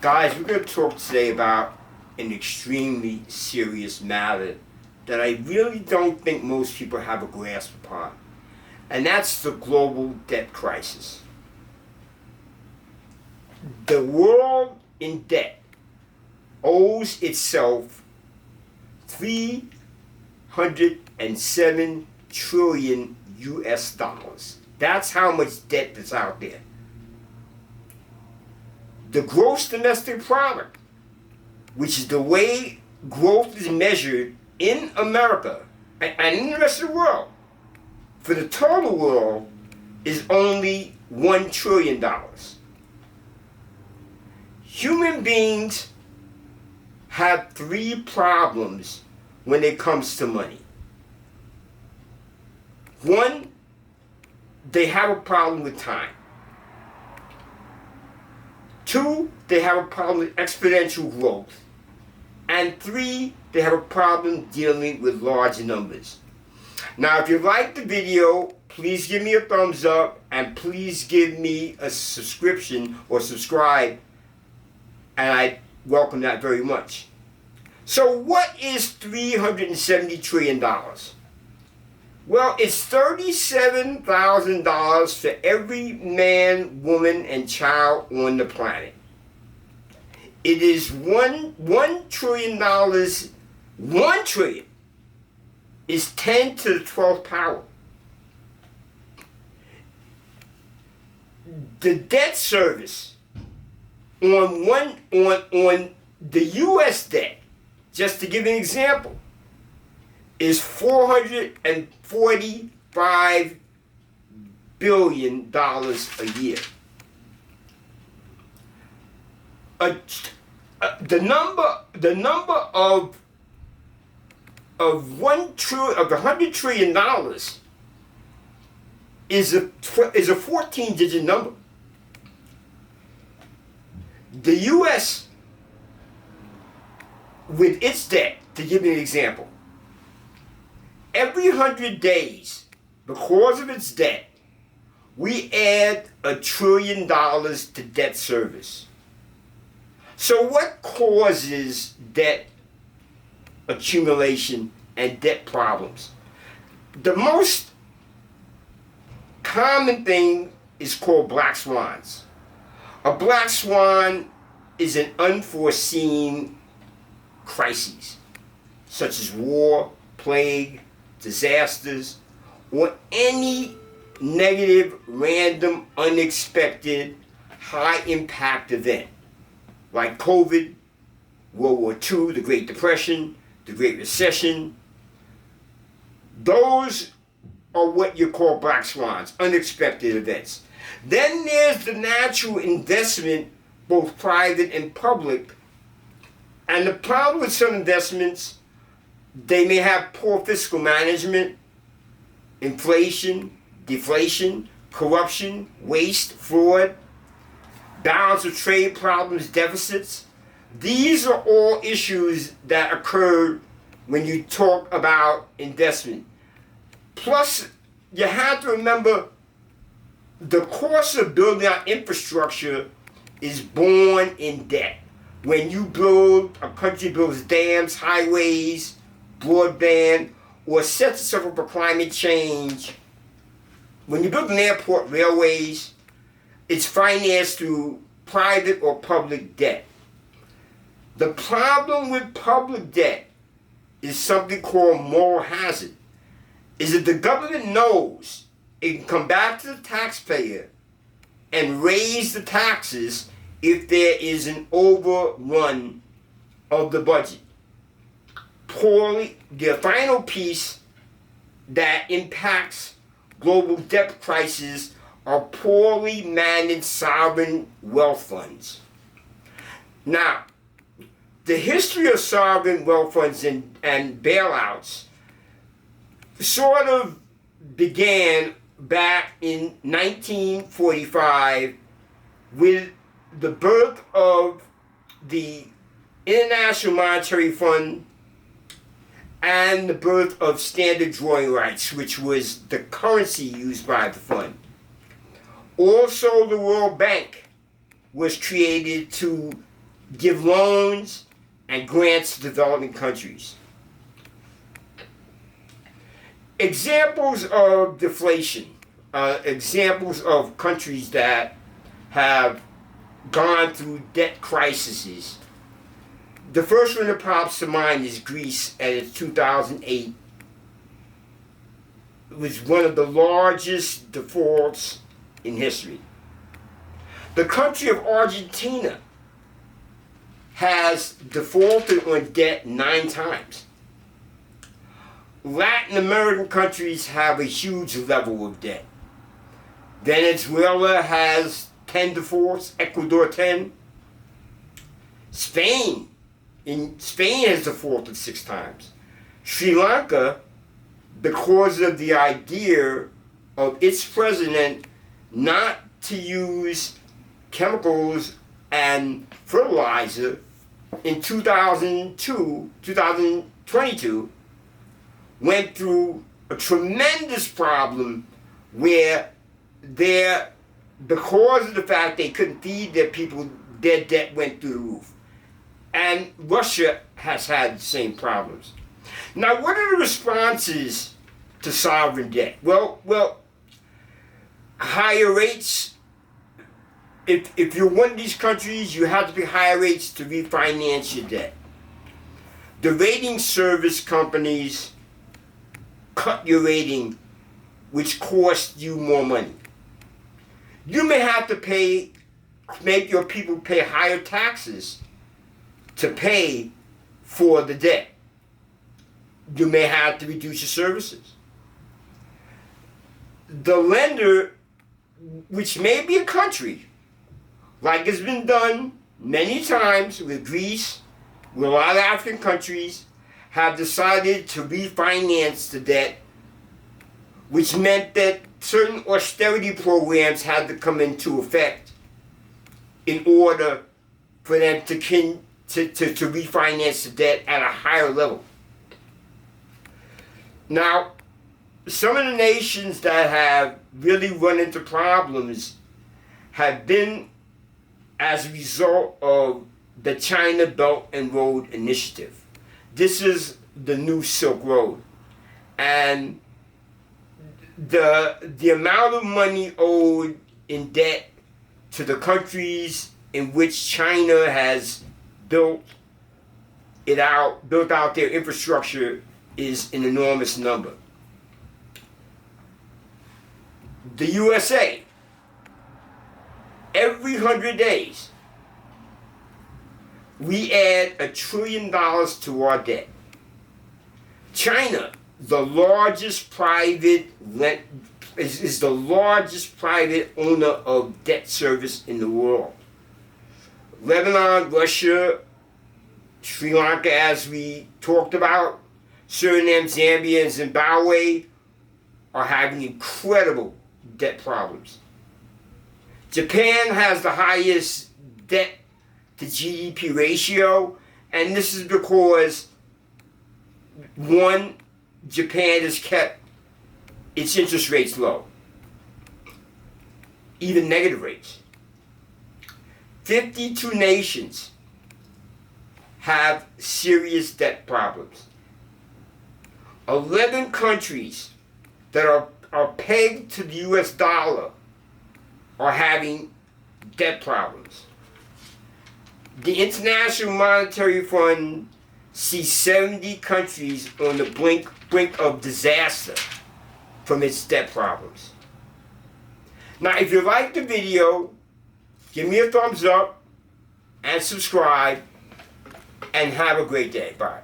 Guys, we're going to talk today about an extremely serious matter that I really don't think most people have a grasp upon, and that's the global debt crisis. The world in debt owes itself $307 trillion US dollars. That's how much debt is out there. The gross domestic product, which is the way growth is measured in America and in the rest of the world, for the total world, is only $1 trillion. Human beings have three problems when it comes to money. One, they have a problem with time. Two, they have a problem with exponential growth. And three, they have a problem dealing with large numbers. Now, if you like the video, please give me a thumbs up and please give me a subscription or subscribe, and I welcome that very much. So what is $370 trillion? Well, it's $37,000 for every man, woman, and child on the planet. It is $1 trillion. 1 trillion is 10 to the 12th power. The debt service on the U.S. debt, just to give an example, is $445 billion a year. The number of $100 trillion is a 14-digit number. The U.S. with its debt, to give you an example, every 100 days, because of its debt, we add $1 trillion to debt service. So what causes debt accumulation and debt problems? The most common thing is called black swans. A black swan is an unforeseen crisis, such as war, plague, disasters, or any negative, random, unexpected, high-impact event, like COVID, World War II, the Great Depression, the Great Recession. Those are what you call black swans, unexpected events. Then there's the natural investment, both private and public. And the problem with some investments, they may have poor fiscal management, inflation, deflation, corruption, waste, fraud, balance of trade problems, deficits. These are all issues that occur when you talk about investment. Plus, you have to remember the cost of building out infrastructure is born in debt. When you build, a country builds dams, highways, broadband, or sets itself up for climate change, when you build an airport, railways, it's financed through private or public debt. The problem with public debt is something called moral hazard. Is that the government knows it can come back to the taxpayer and raise the taxes if there is an overrun of the budget. The final piece that impacts global debt crisis are poorly managed sovereign wealth funds. Now, the history of sovereign wealth funds and bailouts sort of began back in 1945 with the birth of the International Monetary Fund and the birth of standard drawing rights, which was the currency used by the fund. Also, the World Bank was created to give loans and grants to developing countries. Examples of deflation, examples of countries that have gone through debt crises. The first one that pops to mind is Greece at its 2008. It was one of the largest defaults in history. The country of Argentina has defaulted on debt 9 times. Latin American countries have a huge level of debt. Venezuela has 10 defaults, Ecuador 10. Spain has defaulted 6 times. Sri Lanka, because of the idea of its president not to use chemicals and fertilizer in 2022, went through a tremendous problem where because of the fact they couldn't feed their people, their debt went through the roof. And Russia has had the same problems. Now, what are the responses to sovereign debt? Well, higher rates. If you're one of these countries, you have to pay higher rates to refinance your debt. The rating service companies cut your rating, which costs you more money. You may have to make your people pay higher taxes to pay for the debt. You may have to reduce your services. The lender, which may be a country, like it's been done many times with Greece, with a lot of African countries, have decided to refinance the debt, which meant that certain austerity programs had to come into effect in order for them to refinance the debt at a higher level. Now, some of the nations that have really run into problems have been as a result of the China Belt and Road Initiative. This is the new Silk Road. And the amount of money owed in debt to the countries in which China has built out their infrastructure is an enormous number. The USA, every 100 days, we add $1 trillion to our debt. China, the largest private is the largest private owner of debt service in the world. Lebanon, Russia, Sri Lanka, as we talked about, Suriname, Zambia, and Zimbabwe are having incredible debt problems. Japan has the highest debt to GDP ratio, and this is because, one, Japan has kept its interest rates low, even negative rates. 52 nations have serious debt problems. 11 countries that are pegged to the US dollar are having debt problems. The International Monetary Fund sees 70 countries on the brink of disaster from its debt problems. Now, if you like the video, give me a thumbs up and subscribe, and have a great day. Bye.